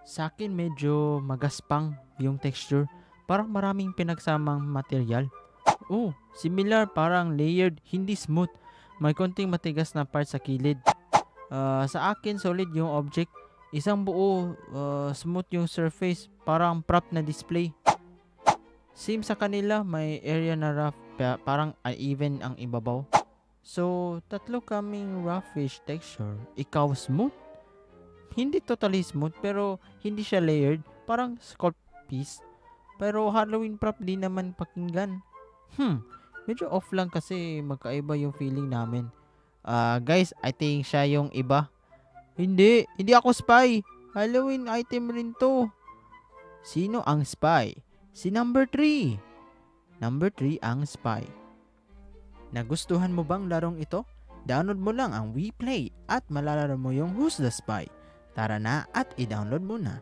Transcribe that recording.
Sa akin medyo magaspang yung texture. Parang maraming pinagsamang material. Oh, similar, parang layered, hindi smooth. May konting matigas na part sa kilid. Sa akin, solid yung object. Isang buo, smooth yung surface, parang prop na display. Same sa kanila, may area na rough, parang uneven ang ibabaw. So, tatlo kaming roughish texture. Ikaw smooth? Hindi totally smooth, pero hindi siya layered. Parang sculpt piece. Pero Halloween prop din naman pakinggan. Medyo off lang kasi magkaiba yung feeling namin. Guys, I think siya yung iba. Hindi ako spy. Halloween item rin to. Sino ang spy? Si number 3. Number 3 ang spy. Nagustuhan mo bang larong ito? Download mo lang ang WePlay at malalaro mo yung Who's the Spy. Tara na at i-download mo na.